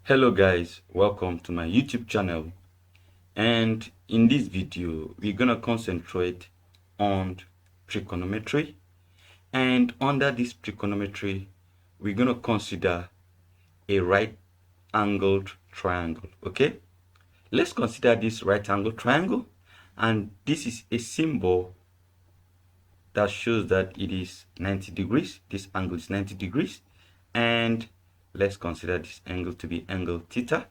Hello guys, welcome to my YouTube channel, and in this video we're gonna concentrate on trigonometry, and under this trigonometry we're gonna consider a right angled triangle. Okay, let's consider this right angled triangle, and this is a symbol that shows that it is 90 degrees. This angle is 90 degrees, and let's consider this angle to be angle theta,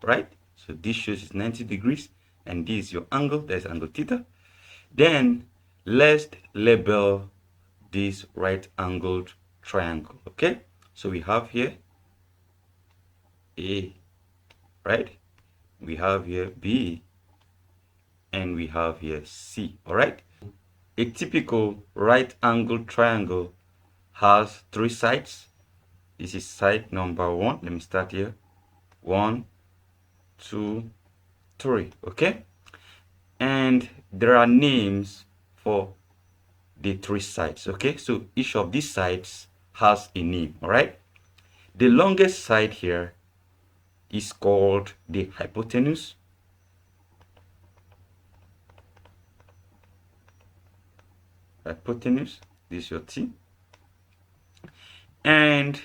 right? So this shows it's 90 degrees, and this is your angle, there's angle theta. Then let's label this right angled triangle. Okay, so we have here A, right? We have here B, and we have here C. All right, a typical right angled triangle has three sides. This is side number one. Let me start here. 1, 2, 3. Okay, and there are names for the three sides. Okay, so each of these sides has a name. All right, the longest side here is called the hypotenuse. Hypotenuse, this is your T. And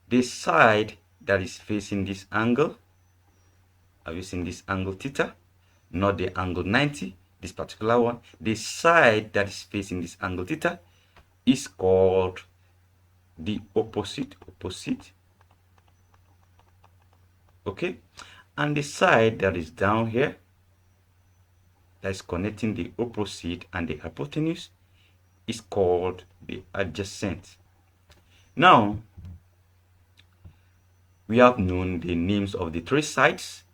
the side that is facing this angle, are you seeing this angle theta? Not the angle 90, this particular one. The side that is facing this angle theta is called the opposite. Okay, and the side that is down here, that is connecting the opposite and the hypotenuse, is called the adjacent. Now we have known the names of the three sides.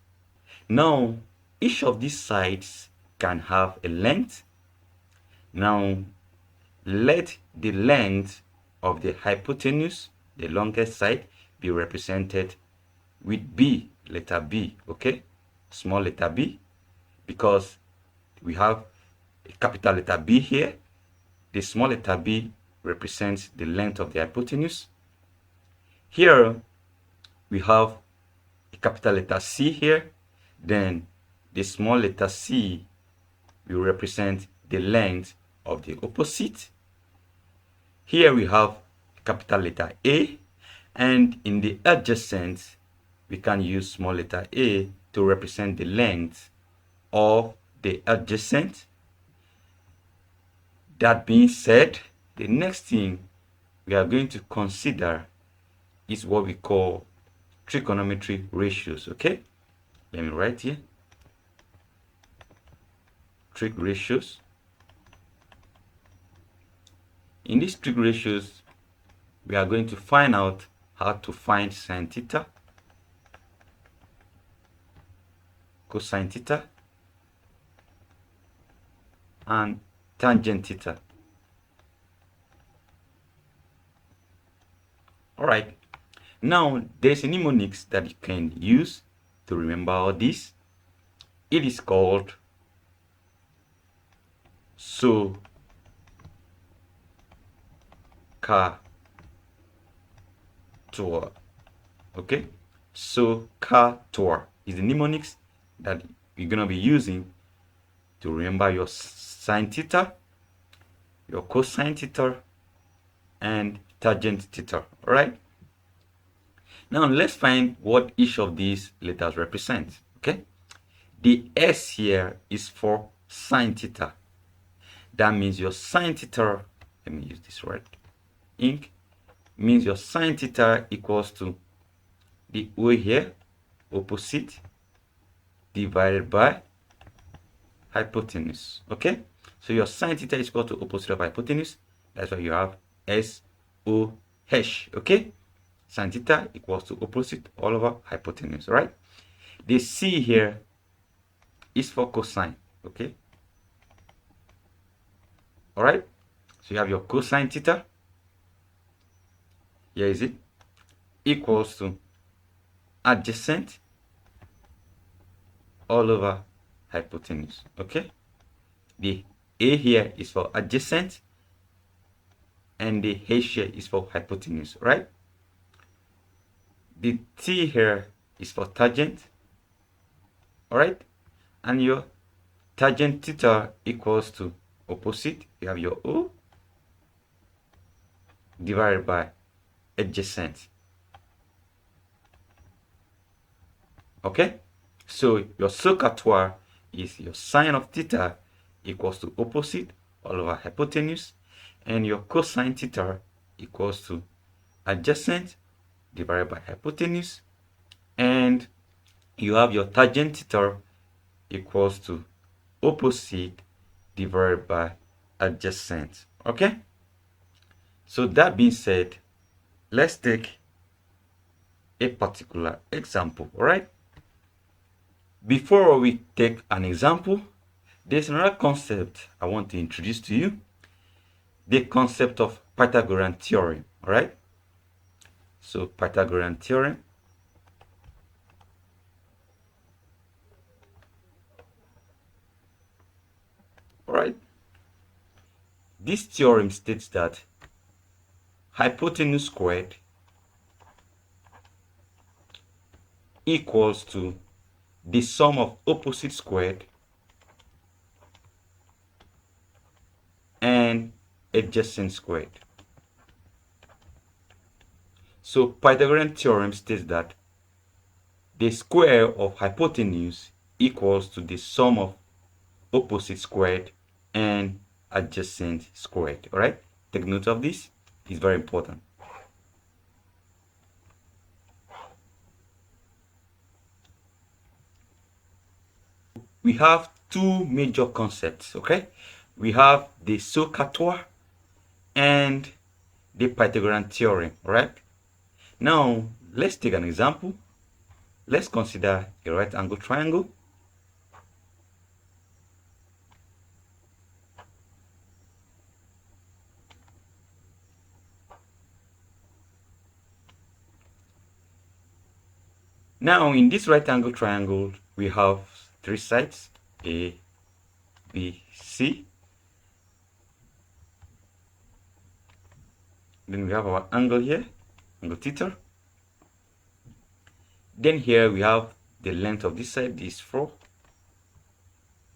Now each of these sides can have a length. Now let the length of the hypotenuse, the longest side, be represented with B, letter B. Okay, small letter B, because we have a capital letter B here. The small letter b represents the length of the hypotenuse. Here we have a capital letter C here. Then the small letter c will represent the length of the opposite. Here we have capital letter A, and in the adjacent we can use small letter a to represent the length of the adjacent. That being said, the next thing we are going to consider is what we call trigonometry ratios. Okay, let me write here trig ratios. In these trig ratios, we are going to find out how to find sine theta, cosine theta, and tangent theta. All right, now there's a mnemonics that you can use to remember all this. It is called SOH CAH TOA. Okay, SOH CAH TOA is the mnemonics that you're gonna be using to remember your sine theta, your cosine theta, and tangent theta. All right, now let's find what each of these letters represent. Okay, the S here is for sine theta. That means your sine theta, let me use this red ink, means your sine theta equals to the O here, opposite, divided by hypotenuse. Okay, so your sine theta is equal to opposite of hypotenuse. That's why you have SOH. Okay, sine theta equals to opposite all over hypotenuse. Right, the C here is for cosine. Okay, all right, so you have your cosine theta, here is it, equals to adjacent all over hypotenuse. Okay, the A here is for adjacent, and the H here is for hypotenuse. Right, The T here is for tangent, all right? And your tangent theta equals to opposite. You have your O divided by adjacent. Okay? So your SOH CAH TOA is your sine of theta equals to opposite all over hypotenuse, and your cosine theta equals to adjacent divided by hypotenuse, and you have your tangent theta equals to opposite divided by adjacent. Okay? So that being said, let's take a particular example, all right? Before we take an example, there's another concept I want to introduce to you, the concept of Pythagorean Theorem, all right? So Pythagorean Theorem, all right? This theorem states that hypotenuse squared equals to the sum of opposite squared and adjacent squared. So Pythagorean theorem states that the square of hypotenuse equals to the sum of opposite squared and adjacent squared. All right, take note of this, it's very important. We have two major concepts, okay? We have the SOH CAH TOA and the Pythagorean theorem, all right? Now, let's take an example. Let's consider a right angle triangle. Now, in this right angle triangle, we have three sides, A, B, C. Then we have our angle here, angle theta. Then here we have the length of this side, this is 4,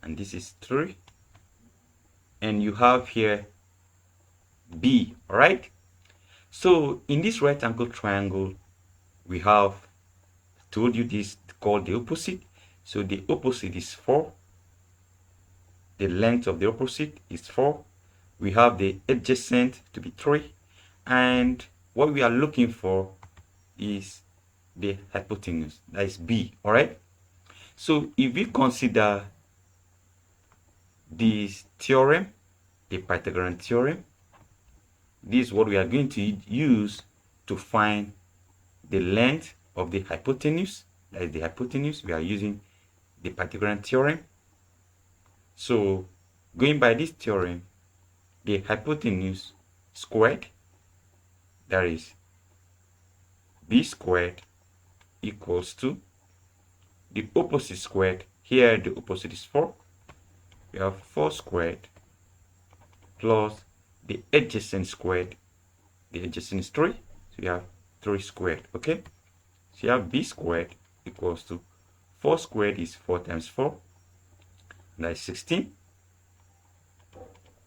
and this is 3. And you have here B, all right? So in this right angle triangle, we have told you this called the opposite. So the opposite is 4. The length of the opposite is 4. We have the adjacent to be 3. And what we are looking for is the hypotenuse, that is B, all right? So if we consider this theorem, the Pythagorean theorem, this is what we are going to use to find the length of the hypotenuse. That is the hypotenuse. We are using the Pythagorean theorem. So going by this theorem, the hypotenuse squared, that is B squared, equals to the opposite squared. Here the opposite is 4. We have 4 squared plus the adjacent squared. The adjacent is 3. So we have 3 squared. Okay, so you have B squared equals to 4 squared is 4 times 4, and that is 16,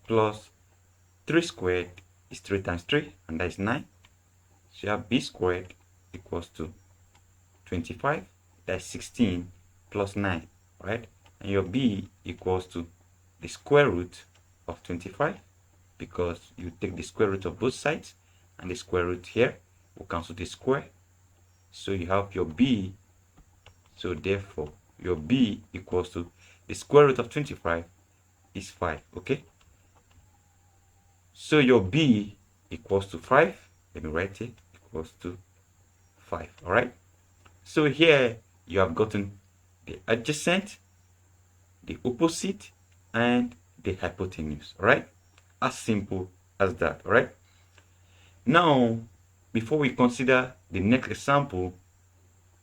plus 3 squared is 3 times 3, and that is 9. So you have B squared equals to 25, that's 16 plus 9, right? And your B equals to the square root of 25, because you take the square root of both sides, and the square root here will cancel the square. So you have your B. So therefore, your B equals to the square root of 25 is 5, okay? So your B equals to 5. Let me write it, equals to 5, all right? So here you have gotten the adjacent, the opposite, and the hypotenuse, all right? As simple as that, all right? Now, before we consider the next example,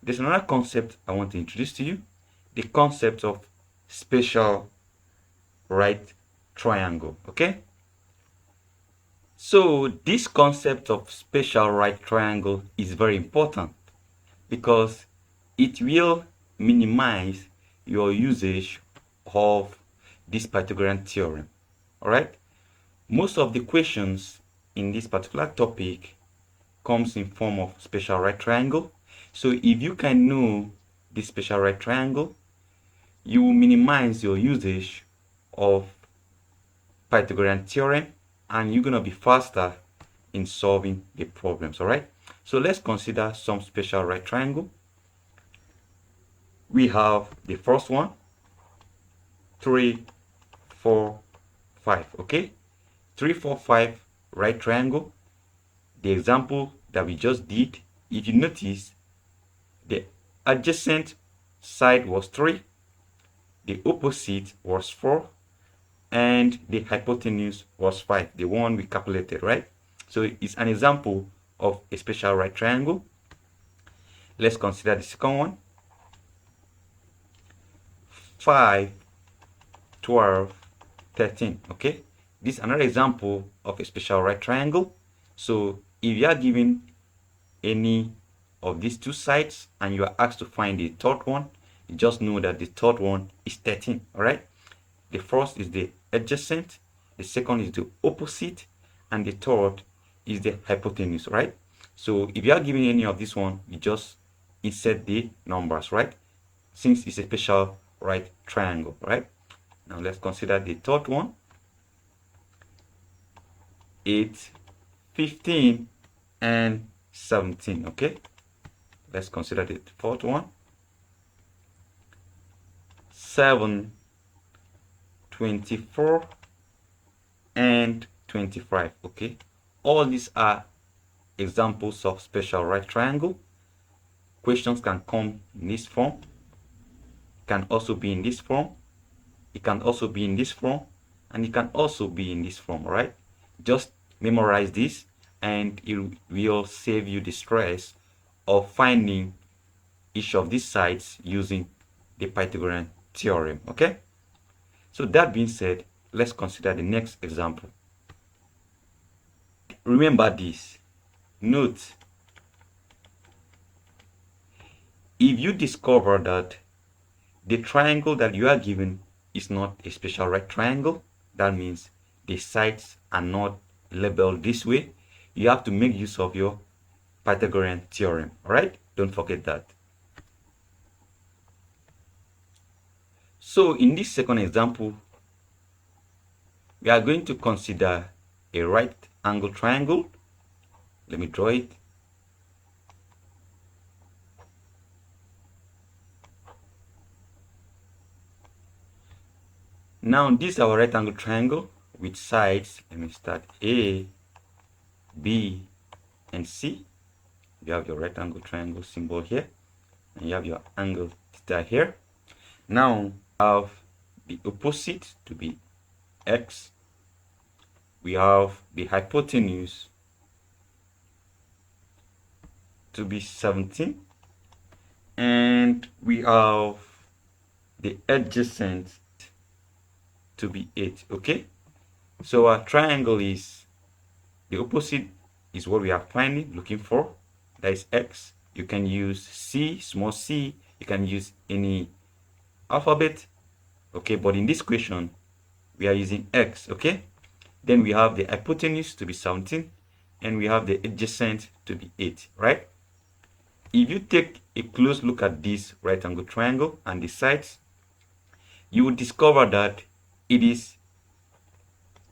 there's another concept I want to introduce to you, the concept of spatial right triangle, okay? So this concept of spatial right triangle is very important, because it will minimize your usage of this Pythagorean theorem. All right, most of the questions in this particular topic comes in form of special right triangle. So if you can know the special right triangle, you will minimize your usage of Pythagorean theorem and you're gonna be faster in solving the problems. All right, so let's consider some special right triangle. We have the first one, 3, 4, 5. Okay, 3, 4, 5 right triangle. The example that we just did, if you notice, the adjacent side was 3, the opposite was 4, and the hypotenuse was 5, the one we calculated, right? So it's an example of a special right triangle. Let's consider the second one, 5, 12, 13. Okay, this is another example of a special right triangle. So if you are given any of these two sides and you are asked to find the third one, you just know that the third one is 13. All right, the first is the adjacent, the second is the opposite, and the third is the hypotenuse. Right, so if you are given any of this one, you just insert the numbers, right, since it's a special right triangle. Right, now let's consider the third one, 8, 15, and 17. Okay, let's consider the fourth one, 7, 24, and 25. Okay, all these are examples of special right triangle. Questions can come in this form, can also be in this form, it can also be in this form, and it can also be in this form. All right, just memorize this and it will save you the stress of finding each of these sides using the Pythagorean theorem. Okay, so that being said, let's consider the next example. Remember this, note, if you discover that the triangle that you are given is not a special right triangle, that means the sides are not labeled this way, you have to make use of your Pythagorean theorem. All right, don't forget that. So in this second example, we are going to consider a right angle triangle. Let me draw it. Now this is our right angle triangle with sides. Let me start A, B, and C. You have your right angle triangle symbol here, and you have your angle theta here. Now have the opposite to be x. We have the hypotenuse to be 17, and we have the adjacent to be 8. Okay, so our triangle is, the opposite is what we are finding, looking for, that is x. You can use C, small c, you can use any alphabet. Okay, but in this question we are using x. Okay, then we have the hypotenuse to be 17 and we have the adjacent to be 8. Right, if you take a close look at this right angle triangle and the sides, you will discover that it is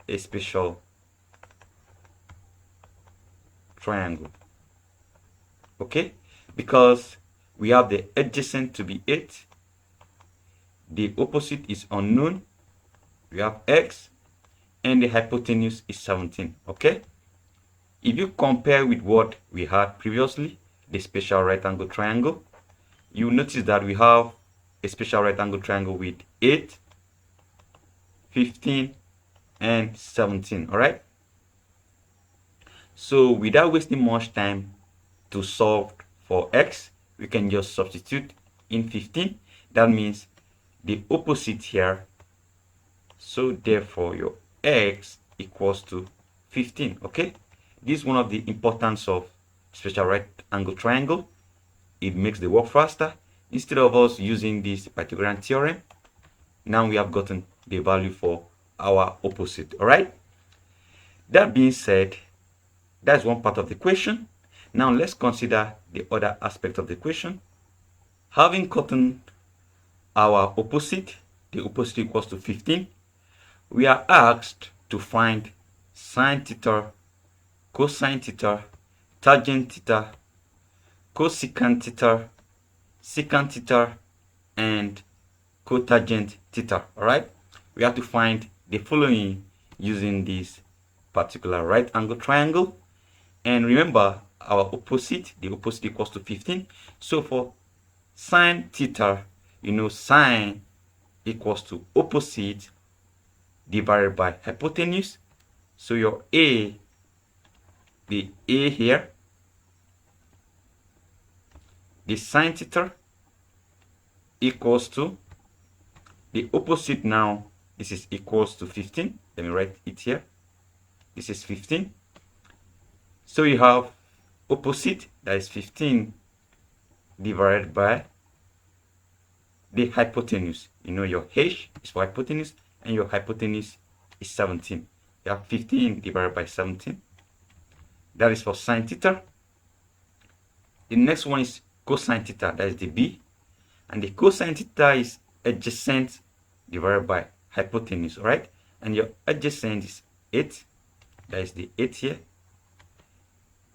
a special triangle. Okay, because we have the adjacent to be 8, the opposite is unknown, we have x, and the hypotenuse is 17. Okay, if you compare with what we had previously, the special right angle triangle, you will notice that we have a special right angle triangle with 8, 15, and 17. All right, so without wasting much time to solve for x, we can just substitute in 15. That means the opposite here, so therefore your x equals to 15. Okay, this is one of the importance of special right angle triangle. it makes the work faster. Instead of us using this Pythagorean theorem, now we have gotten the value for our opposite. All right. That being said, that's one part of the equation. Now let's consider the other aspect of the equation. Having gotten our opposite, the opposite equals to 15, we are asked to find sine theta, cosine theta, tangent theta, cosecant theta, secant theta, and cotangent theta. All right, we have to find the following using this particular right angle triangle. And remember, our opposite, the opposite equals to 15. So for sine theta, you know, sine equals to opposite divided by hypotenuse. So your A, the A here, the sine theta equals to the opposite. Now this is equals to 15. Let me write it here. This is 15. So you have opposite, that is 15 divided by the hypotenuse. You know, your H is for hypotenuse and your hypotenuse is 17. You have 15 divided by 17. That is for sine theta. The next one is cosine theta, that is the B. And the cosine theta is adjacent divided by hypotenuse, right? And your adjacent is 8, that is the 8 here,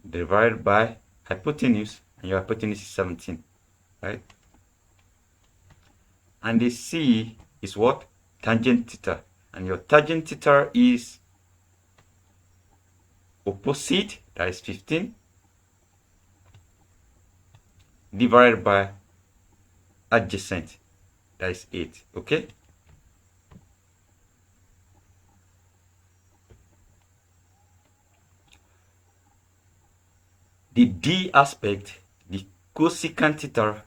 divided by hypotenuse, and your hypotenuse is 17, right? And the C is what? Tangent theta. And your tangent theta is opposite, that is 15, divided by adjacent, that is 8, okay? The D aspect, the cosecant theta,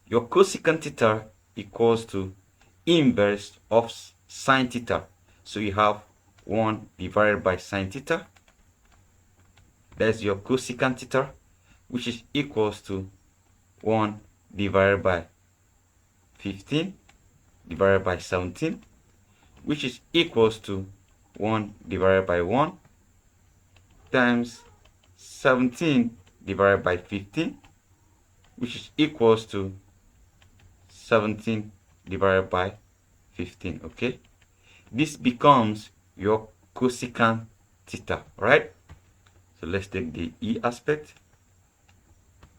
your cosecant theta equals to inverse of sine theta. So you have 1 divided by sine theta. That's your cosecant theta, which is equals to 1 divided by 15 divided by 17, which is equals to 1 divided by 1 times 17 divided by 15, which is equals to 17 divided by 15, okay? This becomes your cosecant theta, right? So let's take the E aspect.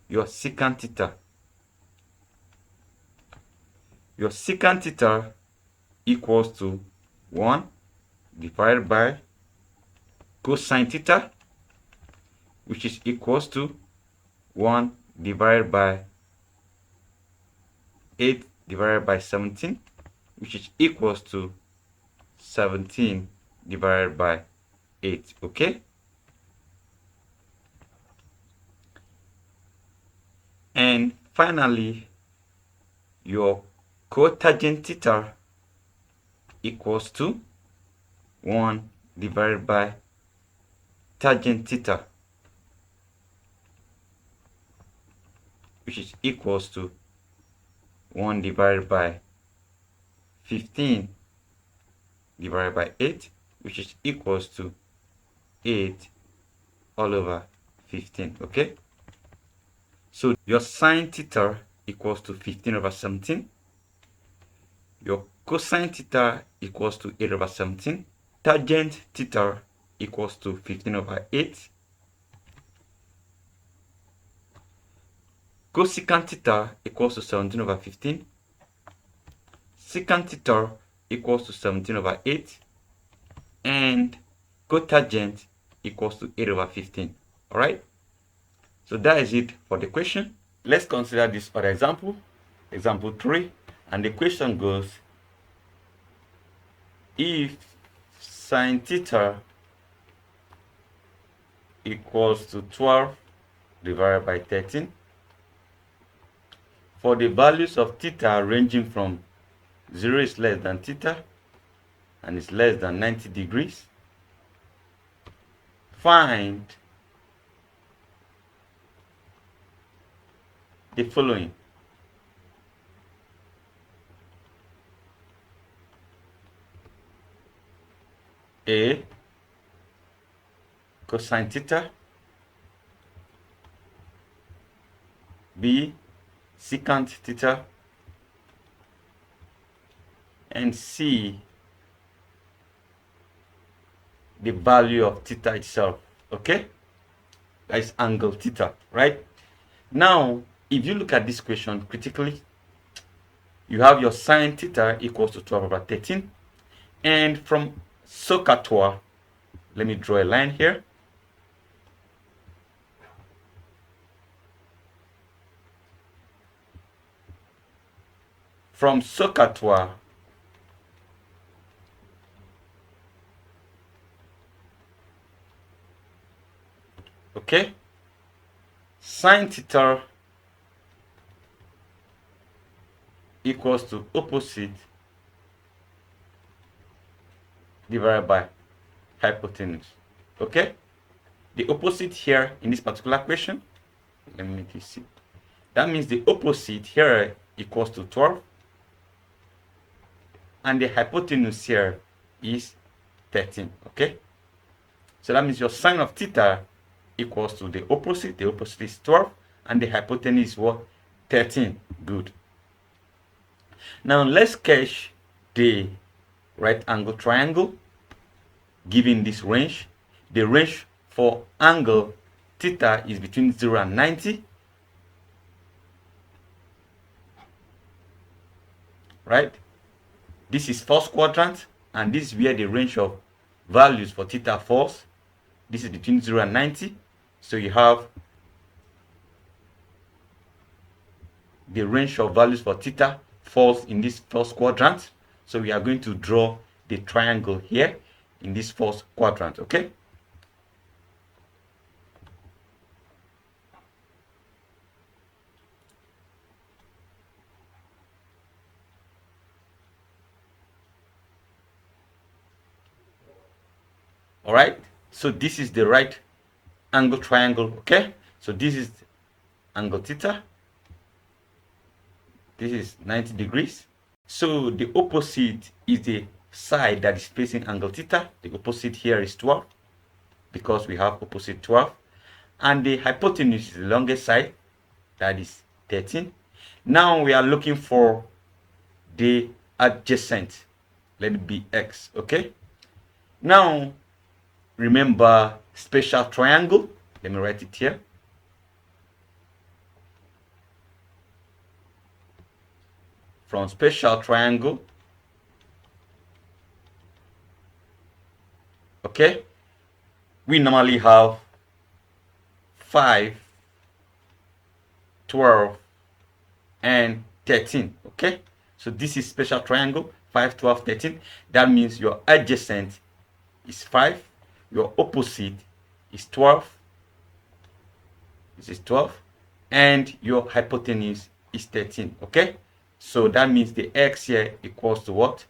Your secant theta. Your secant theta equals to 1 divided by cosine theta, which is equals to 1 divided by 8 divided by 17, which is equals to 17 divided by 8, okay? And finally, your cotangent theta equals to 1 divided by tangent theta, which is equals to 1 divided by 15 divided by 8, which is equals to 8 all over 15, okay? So your sine theta equals to 15 over 17. Your cosine theta equals to 8 over 17. Tangent theta equals to 15 over 8. Cosecant theta equals to 17 over 15. Secant theta equals to 17 over 8. And cotangent equals to 8 over 15. Alright? So that is it for the question. Let's consider this other example, example 3. And the question goes, if sine theta equals to 12 divided by 13, for the values of theta ranging from 0 is less than theta and is less than 90 degrees, find the following. A, cosine theta. B, secant theta. And C, the value of theta itself. Okay, that is angle theta, right? Now, if you look at this question critically, you have your sine theta equals to 12 over 13. And from SOH CAH TOA, let me draw a line here. From SOH CAH TOA, okay, sine theta equals to opposite divided by hypotenuse. Okay, the opposite here in this particular question, let me make you see, that means the opposite here equals to 12, and the hypotenuse here is 13. Okay, so that means your sine of theta equals to the opposite is 12, and the hypotenuse is what? 13. Good. Now let's sketch the right angle triangle given this range. The range for angle theta is between 0 and 90, right? This is first quadrant, and this is where the range of values for theta falls. This is between 0 and 90, so you have the range of values for theta falls in this first quadrant. So we are going to draw the triangle here in this first quadrant. Okay, all right, so this is the right angle triangle. Okay, so this is angle theta, this is 90 degrees. So the opposite is the side that is facing angle theta. The opposite here is 12 because we have opposite 12, and the hypotenuse is the longest side, that is 13. Now we are looking for the adjacent, let it be x. Okay, now remember special triangle, let me write it here. From special triangle, okay, we normally have 5, 12, and 13. Okay, so this is special triangle, 5, 12, 13. That means your adjacent is 5, your opposite is 12, this is 12, and your hypotenuse is 13. Okay, so that means the x here equals to what?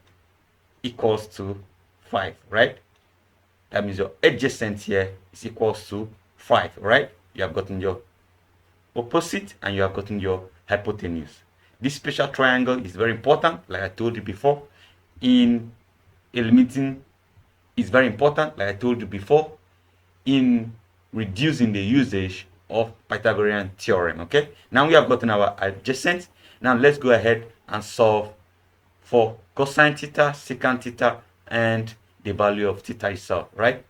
Equals to 5, right? That means your adjacent here is equals to 5, right? You have gotten your opposite and you have gotten your hypotenuse. This special triangle is very important, like I told you before. In eliminating, it's very important, like I told you before, in reducing the usage of Pythagorean theorem. Okay, now we have gotten our adjacent. Now let's go ahead and solve for cosine theta, secant theta, and the value of theta itself, right?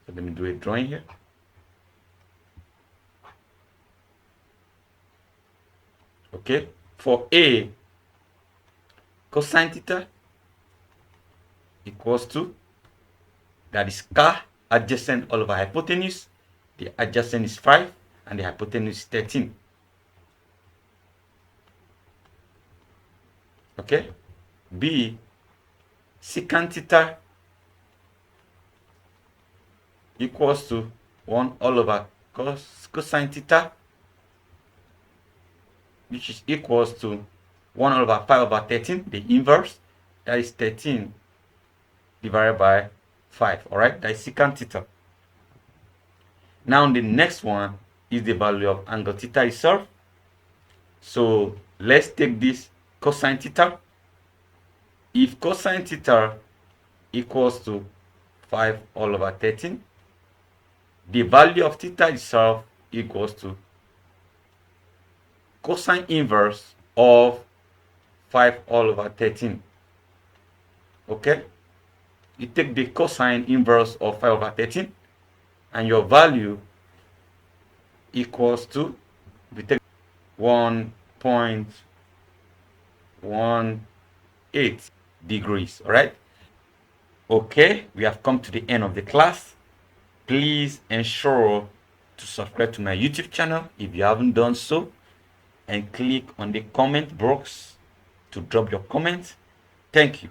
So let me do a drawing here. Okay, for A, cosine theta equals to, that is CAH adjacent all over hypotenuse. The adjacent is 5 and the hypotenuse is 13. Okay, B, secant theta equals to 1 all over cosine theta, which is equals to 1 over 5 over 13, the inverse, that is 13 divided by 5. All right, that is secant theta. Now the next one is the value of angle theta itself. So let's take this cosine theta. If cosine theta equals to 5 all over 13, the value of theta itself equals to cosine inverse of 5 all over 13. Okay, you take the cosine inverse of 5 over 13 and your value equals to, we take 1.18 degrees. All right. Okay, we have come to the end of the class. Please ensure to subscribe to my YouTube channel if you haven't done so, and click on the comment box to drop your comments. Thank you.